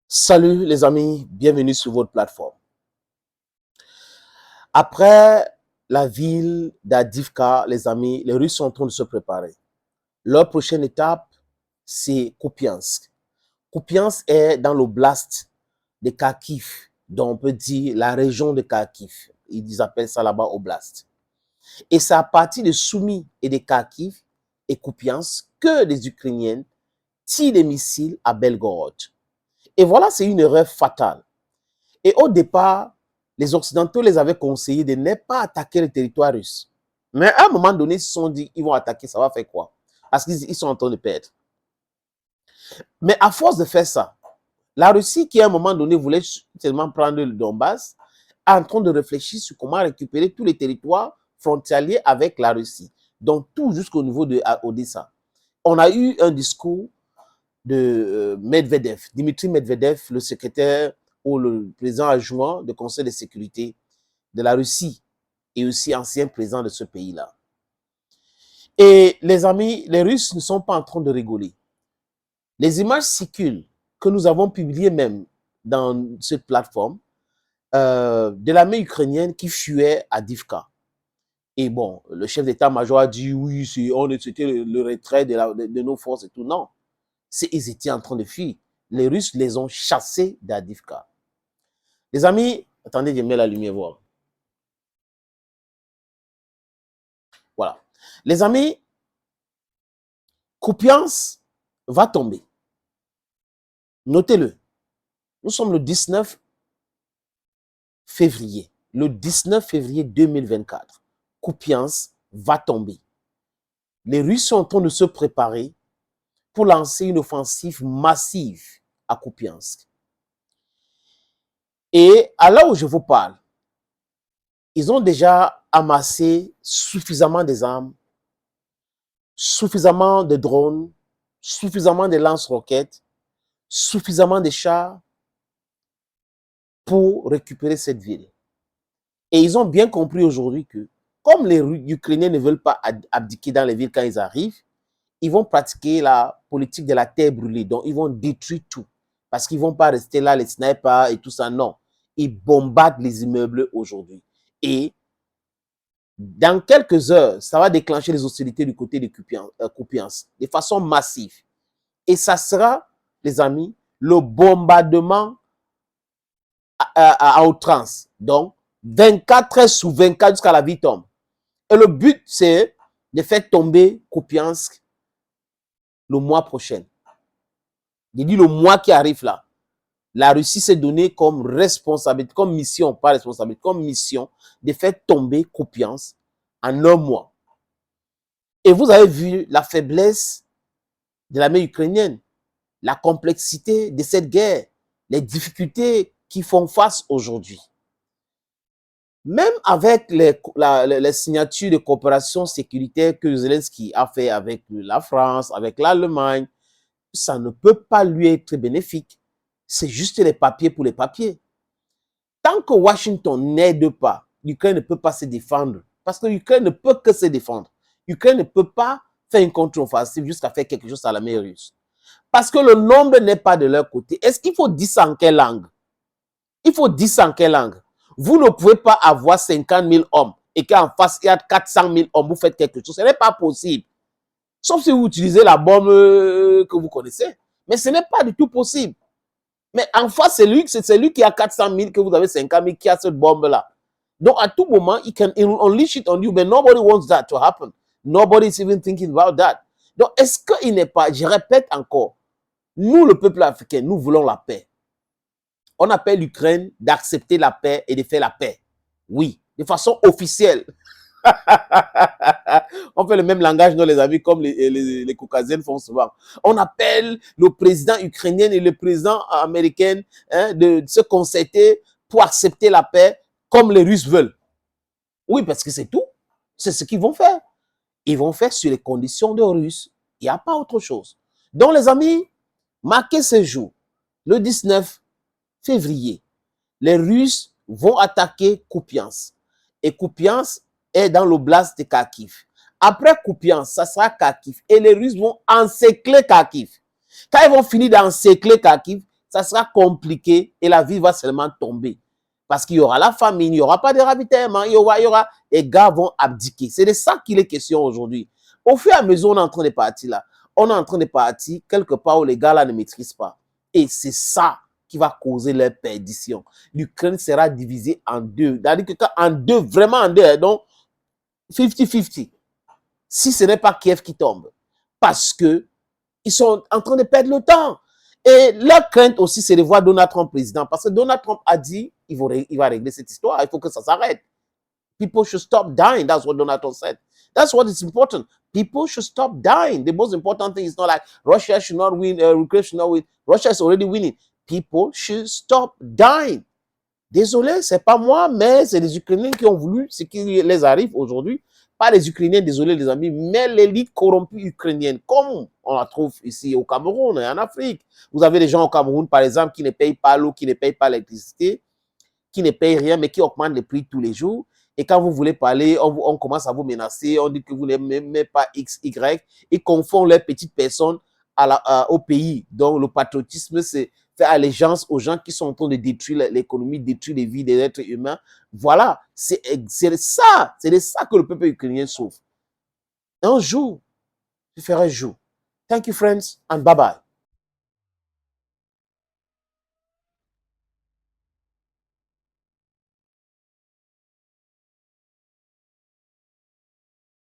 Salut les amis, bienvenue sur votre plateforme. Après la ville d'Adivka, les amis, les Russes sont en train de se préparer. Leur prochaine étape, c'est Kupiansk. Kupiansk est dans l'oblast de Kharkiv, dont on peut dire la région de Kharkiv. Ils appellent ça là-bas oblast. Et c'est à partir de Soumy et de Kharkiv et Kupiansk que les Ukrainiens tirent des missiles à Belgorod. Et voilà, c'est une erreur fatale. Et au départ, les Occidentaux les avaient conseillé de ne pas attaquer le territoire russe. Mais à un moment donné, ils se sont dit, ils vont attaquer, ça va faire quoi? Parce qu'ils sont en train de perdre. Mais à force de faire ça, la Russie, qui à un moment donné voulait seulement prendre le Donbass, est en train de réfléchir sur comment récupérer tous les territoires frontaliers avec la Russie. Donc tout jusqu'au niveau de Odessa. On a eu un discours de Medvedev, Dimitri Medvedev, le secrétaire ou le président adjoint du Conseil de sécurité de la Russie et aussi ancien président de ce pays-là. Et les amis, les Russes ne sont pas en train de rigoler. Les images circulent que nous avons publiées même dans cette plateforme de l'armée ukrainienne qui fuait à Divka. Et bon, le chef d'état-major a dit oui, c'était le retrait de nos forces et tout. Non, ils étaient en train de fuir. Les Russes les ont chassés d'Adivka. Les amis, attendez, je mets la lumière voir. Voilà. Les amis, Kupiansk va tomber. Notez-le. Nous sommes le 19 février. Le 19 février 2024. Kupiansk va tomber. Les Russes sont en train de se préparer pour lancer une offensive massive à Kupiansk. Et à l'heure où je vous parle, ils ont déjà amassé suffisamment des armes, suffisamment de drones, suffisamment de lance-roquettes, suffisamment de chars pour récupérer cette ville. Et ils ont bien compris aujourd'hui que, comme les Ukrainiens ne veulent pas abdiquer dans les villes quand ils arrivent, ils vont pratiquer la politique de la terre brûlée. Donc, ils vont détruire tout. Parce qu'ils ne vont pas rester là, les snipers et tout ça. Non. Ils bombardent les immeubles aujourd'hui. Et dans quelques heures, ça va déclencher les hostilités du côté de Kupiansk de façon massive. Et ça sera, les amis, le bombardement à outrance. Donc, 24 heures sur 24 jusqu'à la vie tombe. Et le but, c'est de faire tomber Kupiansk le mois prochain. Je dis le mois qui arrive là. La Russie s'est donné comme responsabilité, comme mission, pas responsabilité, comme mission de faire tomber Kupiansk en un mois. Et vous avez vu la faiblesse de l'armée ukrainienne, la complexité de cette guerre, les difficultés qui font face aujourd'hui. Même avec les signatures de coopération sécuritaire que Zelensky a fait avec la France, avec l'Allemagne, ça ne peut pas lui être bénéfique. C'est juste les papiers pour les papiers. Tant que Washington n'aide pas, l'Ukraine ne peut pas se défendre. Parce que l'Ukraine ne peut que se défendre. L'Ukraine ne peut pas faire une contre-offensive jusqu'à faire quelque chose à l'armée russe. Parce que le nombre n'est pas de leur côté. Est-ce qu'il faut 10 en quelle langue? Il faut 10 en quelle langue? Vous ne pouvez pas avoir 50 000 hommes et qu'en face, il y a 400 000 hommes, vous faites quelque chose. Ce n'est pas possible. Sauf si vous utilisez la bombe que vous connaissez. Mais ce n'est pas du tout possible. Mais en face, c'est lui qui a 400 000, que vous avez 50 000, qui a cette bombe-là. Donc, à tout moment, he can unleash it on you, but nobody wants that to happen. Nobody is even thinking about that. Donc, est-ce qu'il n'est pas, je répète encore, nous, le peuple africain, nous voulons la paix. On appelle l'Ukraine d'accepter la paix et de faire la paix. Oui, de façon officielle. On fait le même langage, nous les amis, comme les Caucasiens font souvent. On appelle le président ukrainien et le président américain de se concerter pour accepter la paix comme les Russes veulent. Oui, parce que c'est tout. C'est ce qu'ils vont faire. Ils vont faire sur les conditions des Russes. Il n'y a pas autre chose. Donc les amis, marquez ce jour, le 19 février, les Russes vont attaquer Kupiansk. Et Kupiansk est dans l'oblast de Kharkiv. Après Kupiansk, ça sera Kharkiv. Et les Russes vont encercler Kharkiv. Quand ils vont finir d'encercler Kharkiv, ça sera compliqué et la vie va seulement tomber. Parce qu'il y aura la famine, il n'y aura pas de ravitaillement, il y aura, les gars vont abdiquer. C'est de ça qu'il est question aujourd'hui. Au fur et à mesure, on est en train de partir là. On est en train de partir quelque part où les gars là ne maîtrisent pas. Et c'est ça qui va causer leur perdition. L'Ukraine sera divisée en deux. C'est-à-dire que en deux, vraiment en deux, donc 50-50. Si ce n'est pas Kiev qui tombe. Parce que ils sont en train de perdre le temps. Et leur crainte aussi, c'est de voir Donald Trump président. Parce que Donald Trump a dit, il va régler cette histoire. Il faut que ça s'arrête. People should stop dying. That's what Donald Trump said. That's what is important. People should stop dying. The most important thing is not like Russia should not win, Ukraine should not win. Russia is already winning. People should stop dying. Désolé, c'est pas moi, mais c'est les Ukrainiens qui ont voulu ce qui les arrive aujourd'hui. Pas les Ukrainiens, désolé les amis, mais l'élite corrompue ukrainienne, comme on la trouve ici au Cameroun et en Afrique. Vous avez des gens au Cameroun, par exemple, qui ne payent pas l'eau, qui ne payent pas l'électricité, qui ne payent rien, mais qui augmentent les prix tous les jours. Et quand vous voulez parler, on commence à vous menacer, on dit que vous n'aimez pas X, Y, et confondent les petites personnes au pays. Donc le patriotisme, c'est faire allégeance aux gens qui sont en train de détruire l'économie, détruire les vies des êtres humains. Voilà, c'est de ça que le peuple ukrainien souffre. Un jour, je ferai jour. Thank you, friends, and bye-bye.